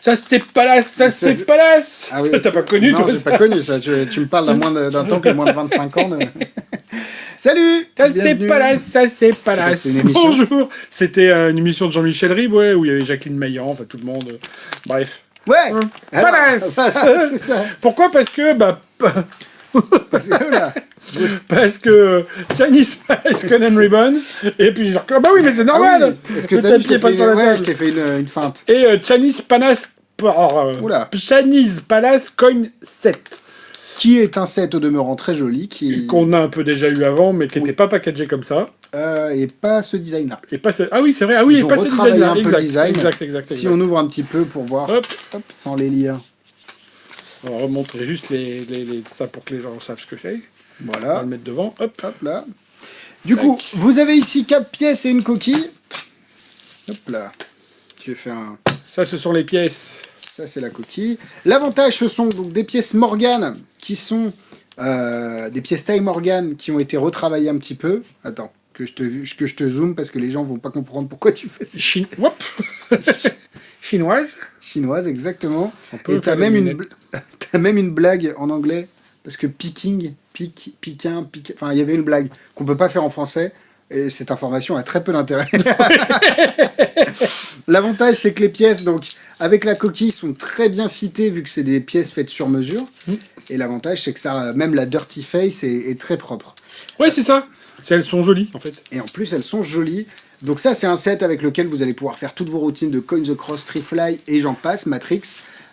Ça c'est Palace, ça c'est Palace. Ah oui, T'as pas connu non, toi j'ai ça? pas connu ça. Tu me parles d'un temps que moins de 25 ans. Salut. Ça c'est bienvenue. Palace, ça c'est Palace. C'était une émission. Bonjour. C'était une émission de Jean-Michel Ribes, ouais, où il y avait Jacqueline Maillan, enfin tout le monde. Bref. Ouais. Alors, Palace. voilà, c'est ça. Pourquoi? Parce que Parce que, là, parce que Chinese Spice Conan Ribbon et puis genre bah oui mais c'est normal. Ah oui. Est-ce que Le t'as vu, tapis est pas sur la ouais, table. je t'ai fait une feinte. Et Chinese Palace Oula. Chinese Palace Coin 7 Qui est un set au demeurant très joli, qu'on a un peu déjà eu avant mais qui n'était pas packagé comme ça. Et pas ce design-là. Et pas ce... Ah oui, c'est vrai. Ah oui, Ils et ont pas ce retravaillé design-là. un peu Exact, le design. exact. Si on ouvre un petit peu pour voir, Hop, hop, sans les lire. on va remontrer juste ça pour que les gens savent ce que c'est. On va Voilà, le mettre devant. Hop. hop là. Du Tac. coup, vous avez ici 4 pièces et une coquille. Hop là. Je vais faire un... Ça, ce sont les pièces. Ça, c'est la coquille. L'avantage, ce sont donc des pièces Morgan qui sont des pièces taille Morgan qui ont été retravaillées un petit peu. Attends, que je te zoome parce que les gens vont pas comprendre pourquoi tu fais ça. Whoop. Chinoise. Chinoise, exactement. On peut Et t'as faire même, des une lunettes. t'as même une blague en anglais parce que piquin, enfin, il y avait une blague qu'on peut pas faire en français. Et cette information a très peu d'intérêt. L'avantage, c'est que les pièces, donc, avec la coquille, sont très bien fitées vu que c'est des pièces faites sur mesure. Et l'avantage, c'est que ça, même la Dirty Face est très propre. Ouais, c'est ça. Elles sont jolies, en fait. Et en plus, elles sont jolies. Donc ça, c'est un set avec lequel vous allez pouvoir faire toutes vos routines de Coin the Cross, Tree Fly et j'en passe, Matrix,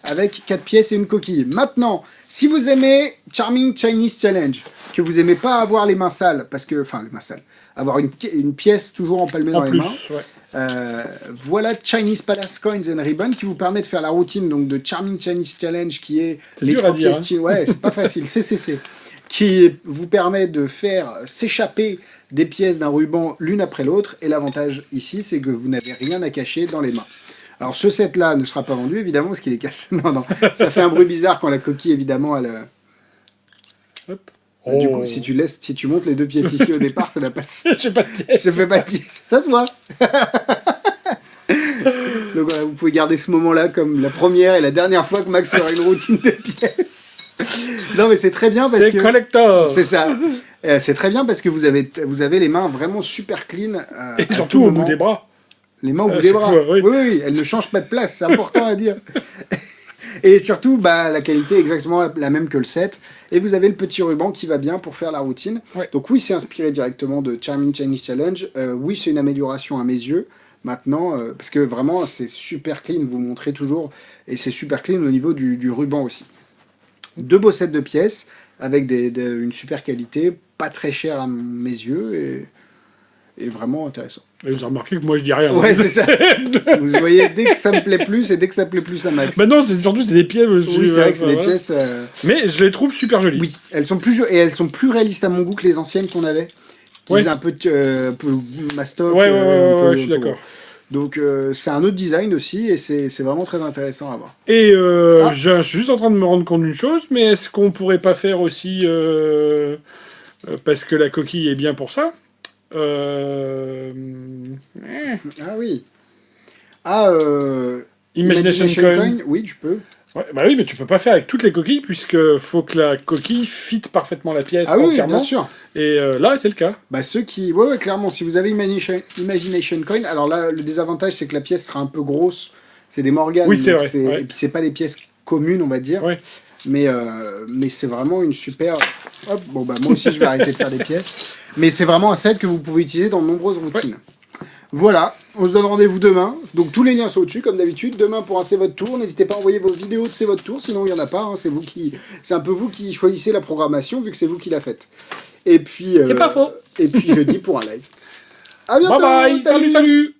avec 4 pièces et une coquille. Maintenant, si vous aimez Charming Chinese Challenge, que vous aimez pas avoir les mains sales, parce que, enfin, les mains sales, avoir une pièce toujours empalmée dans les mains, ouais. voilà Chinese Palace Coins and Ribbon qui vous permet de faire la routine donc de Charming Chinese Challenge qui est les dur à 3 dire, pièces. Ouais, c'est pas facile, CCC. Qui vous permet de faire s'échapper des pièces d'un ruban l'une après l'autre. Et l'avantage ici, c'est que vous n'avez rien à cacher dans les mains. Alors ce set-là ne sera pas vendu, évidemment, parce qu'il est cassé. Non, ça fait un bruit bizarre quand la coquille, évidemment, elle... Hop. Du coup, si tu montes les 2 pièces ici au départ, ça n'a pas de... Je fais pas de pièces. Je fais pas de pièces. Ça se voit. Donc voilà, vous pouvez garder ce moment-là comme la première et la dernière fois que Max fera une routine de pièces. Non mais c'est très bien parce que... C'est collector. C'est ça. C'est très bien parce que vous avez les mains vraiment super clean. Et surtout au bout des bras. Les mains au bout des bras. Oui. Oui, elles ne changent pas de place, c'est important à dire. Et surtout, la qualité est exactement la même que le set. Et vous avez le petit ruban qui va bien pour faire la routine. Ouais. Donc oui, c'est inspiré directement de Charming Chinese Challenge. Oui, c'est une amélioration à mes yeux. Maintenant, parce que vraiment, c'est super clean, vous montrez toujours. Et c'est super clean au niveau du ruban aussi. 2 beaux sets de pièces avec une super qualité, pas très cher à mes yeux et vraiment intéressant. Et vous avez remarqué que moi je dis rien. Ouais, c'est ça. Vous voyez, dès que ça me plaît plus, et dès que ça plaît plus à Max. Bah non, surtout c'est des pièces. Oui, c'est vrai que c'est des pièces... Mais je les trouve super jolies. Oui, elles sont plus réalistes à mon goût que les anciennes qu'on avait. Qui faisaient un peu mastoc. Ouais, je suis d'accord. Donc c'est un autre design aussi et c'est vraiment très intéressant à voir. Et je suis juste en train de me rendre compte d'une chose, mais est-ce qu'on pourrait pas faire aussi, parce que la coquille est bien pour ça, Ah oui. Imagination Coin. Oui, tu peux. Ouais, bah oui, mais tu peux pas faire avec toutes les coquilles, puisque faut que la coquille fitte parfaitement la pièce entièrement. Oui, bien sûr. Et là, c'est le cas. Bah ceux qui... Ouais, clairement, si vous avez Imagination Coin, alors là, le désavantage, c'est que la pièce sera un peu grosse. C'est des Morgan. Oui, c'est vrai. Et puis c'est pas des pièces communes, on va dire. Ouais. Mais c'est vraiment une super... Hop, bon bah moi aussi, je vais arrêter de faire des pièces. Mais c'est vraiment un set que vous pouvez utiliser dans de nombreuses routines. Ouais. Voilà, on se donne rendez-vous demain. Donc tous les liens sont au-dessus, comme d'habitude. Demain pour un C'est votre tour. N'hésitez pas à envoyer vos vidéos de C'est votre tour, sinon il n'y en a pas. Hein. C'est un peu vous qui choisissez la programmation, vu que c'est vous qui la faites. Et puis... c'est pas faux. Et puis jeudi pour un live. À bientôt. Bye bye. Salut.